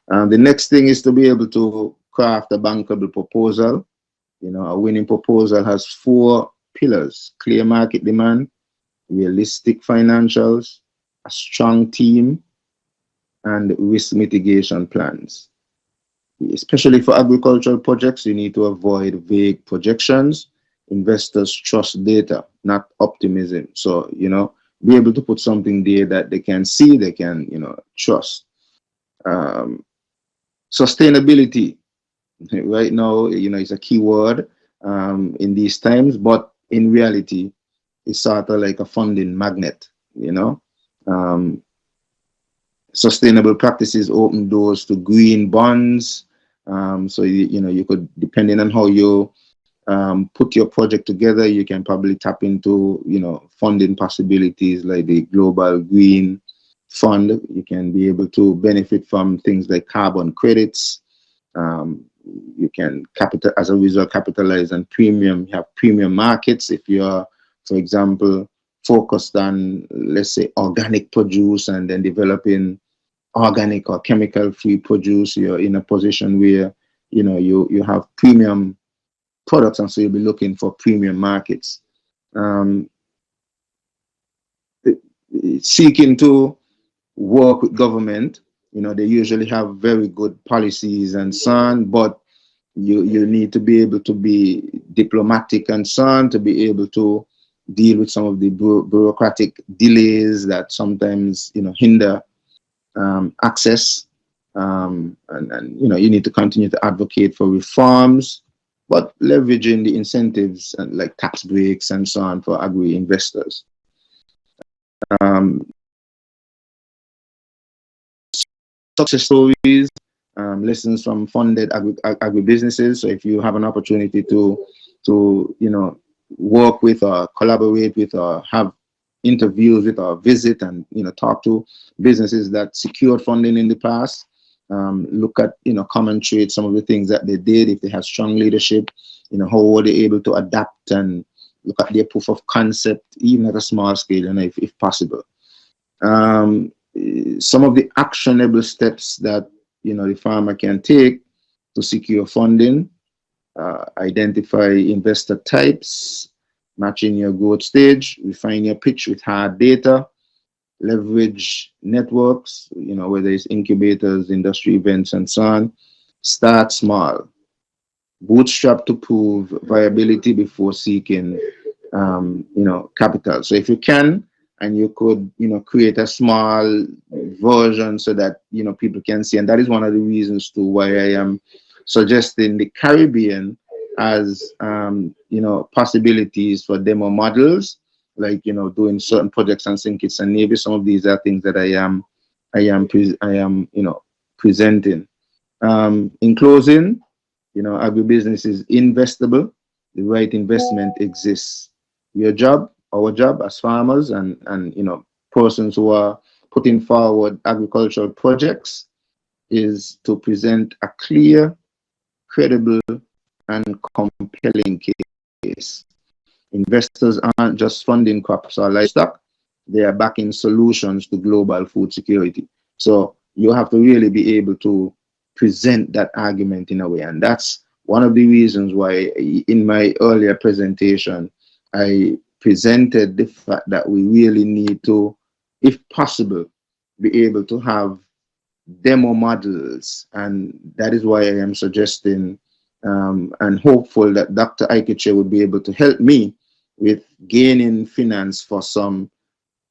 The next thing is to be able to craft a bankable proposal. A winning proposal has 4 pillars: clear market demand, realistic financials, a strong team, and risk mitigation plans. Especially for agricultural projects, you need to avoid vague projections. Investors trust data, not optimism. So, be able to put something there that they can see, they can, trust. Sustainability, right now, is a key word in these times, but in reality, it's sort of like a funding magnet, Sustainable practices open doors to green bonds. So you could, depending on how you put your project together, you can probably tap into funding possibilities like the Global Green Fund. You can be able to benefit from things like carbon credits. You can as a result capitalize on premium. You have premium markets if you're, for example, focused on, let's say, organic produce and then developing organic or chemical-free produce. You're in a position where you have premium products, and so you'll be looking for premium markets. Seeking to work with government, they usually have very good policies and so on, but you need to be able to be diplomatic and so on, to be able to deal with some of the bureaucratic delays that sometimes hinder access, and you need to continue to advocate for reforms, but leveraging the incentives and like tax breaks and so on for agri investors. Success stories, lessons from funded agribusinesses. So if you have an opportunity to work with or collaborate with or have interviews with or visit and talk to businesses that secured funding in the past, look at common traits, some of the things that they did, if they had strong leadership, how were they able to adapt, and look at their proof of concept even at a small scale, if possible. Some of the actionable steps that the farmer can take to secure funding: identify investor types, matching your growth stage, refine your pitch with hard data, leverage networks, whether it's incubators, industry events, and so on. Start small. Bootstrap to prove viability before seeking, capital. So if you can, and you could, create a small version so that, people can see. And that is one of the reasons to why I am suggesting the Caribbean as, possibilities for demo models, like, doing certain projects on St. Kitts and Nevis. Some of these are things that I am presenting. In closing, agribusiness is investable. The right investment exists. Our job as farmers and persons who are putting forward agricultural projects is to present a clear, credible, and compelling case. Investors aren't just funding crops or livestock, they are backing solutions to global food security. So you have to really be able to present that argument in a way. And that's one of the reasons why in my earlier presentation, I presented the fact that we really need to, if possible, be able to have demo models. And that is why I am suggesting and hopeful that Dr. Aikeche would be able to help me with gaining finance for some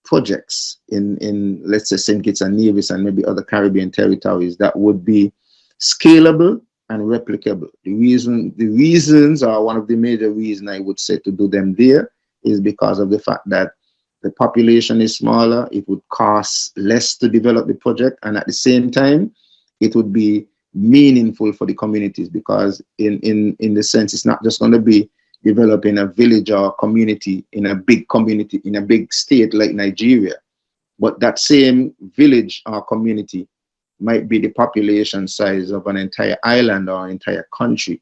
projects in let's say St. Kitts and Nevis and maybe other Caribbean territories that would be scalable and replicable. The reasons are, one of the major reasons I would say to do them there is because of the fact that the population is smaller, it would cost less to develop the project, and at the same time, it would be meaningful for the communities, because in the sense, it's not just going to be developing a village or community in a big state like Nigeria, but that same village or community might be the population size of an entire island or entire country.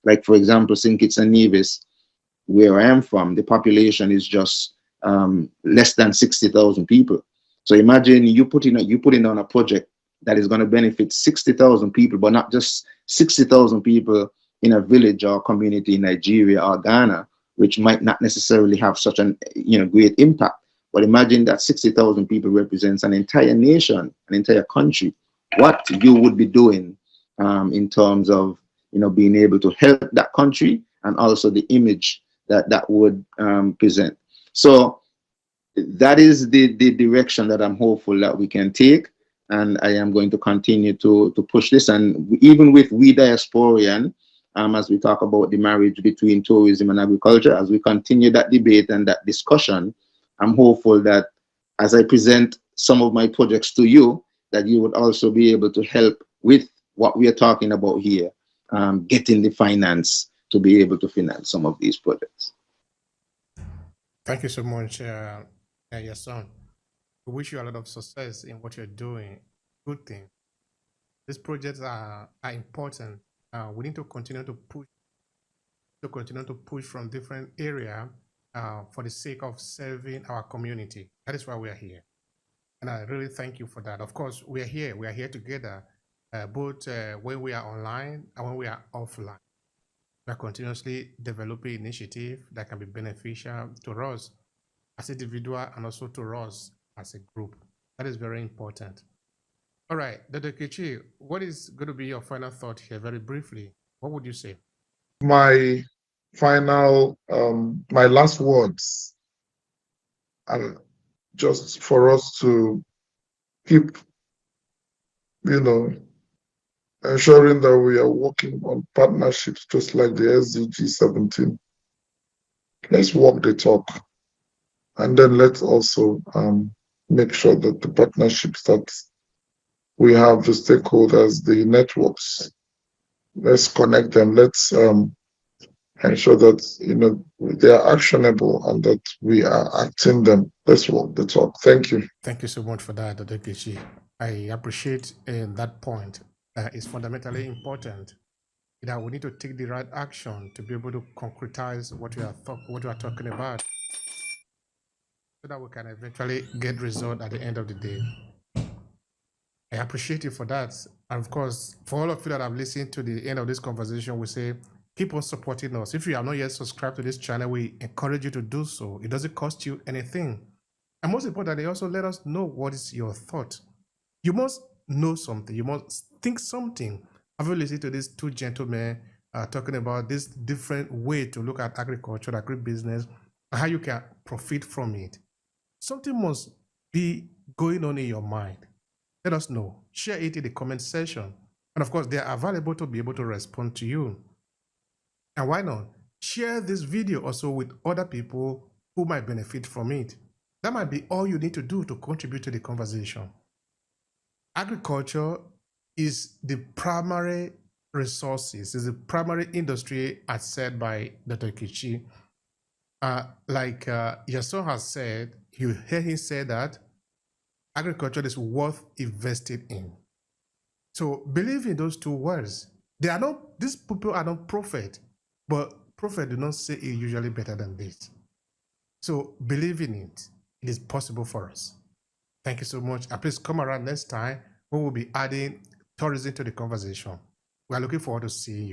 Like, for example, St. Kitts and Nevis, where I am from, the population is just less than 60,000 people. So imagine you putting on a project that is going to benefit 60,000 people, but not just 60,000 people in a village or community in Nigeria or Ghana, which might not necessarily have such an great impact. But imagine that 60,000 people represents an entire nation, an entire country. What you would be doing in terms of being able to help that country, and also the image that would present. So that is the direction that I'm hopeful that we can take, and I am going to continue to push this. And even with we diasporian, as we talk about the marriage between tourism and agriculture, as we continue that debate and that discussion, I'm hopeful that as I present some of my projects to you, that you would also be able to help with what we are talking about here, getting the finance to be able to finance some of these projects. Thank you so much, your son. We wish you a lot of success in what you're doing. Good thing. These projects are important. We need to continue to push from different area for the sake of serving our community. That is why we are here. And I really thank you for that. Of course, we are here. We are here together, both when we are online and when we are offline. We are continuously developing initiatives that can be beneficial to us as individual and also to us as a group. That is very important. All right, Dr. Kichi, what is going to be your final thought here, very briefly? What would you say? My final, my last words are just for us to keep, ensuring that we are working on partnerships just like the SDG 17. Let's walk the talk. And then let's also make sure that the partnerships that we have, the stakeholders, the networks, let's connect them. Let's ensure that they are actionable and that we are acting them. Let's walk the talk. Thank you. Thank you so much for that, Dr. Kichi. I appreciate that point. It's fundamentally important that we need to take the right action to be able to concretize what we are talking about, so that we can eventually get result at the end of the day. I appreciate you for that. And of course, for all of you that have listened to the end of this conversation, we say, keep on supporting us. If you have not yet subscribed to this channel, we encourage you to do so. It doesn't cost you anything. And most importantly, also let us know what is your thought. You must know something. You must think something. Have you listened to these two gentlemen talking about this different way to look at agriculture, agribusiness, and how you can profit from it? Something must be going on in your mind. Let us know. Share it in the comment section. And of course, they are available to be able to respond to you. And why not? Share this video also with other people who might benefit from it. That might be all you need to do to contribute to the conversation. Agriculture is the primary resources, is the primary industry, as said by Dr. Kichi. Like Yason has said, you hear him say that agriculture is worth investing in. So believe in those two words. These people are not prophet, but prophet do not say it usually better than this. So believe in it. It is possible for us. Thank you so much. And please come around next time when we'll be adding tourism to the conversation. We are looking forward to seeing you.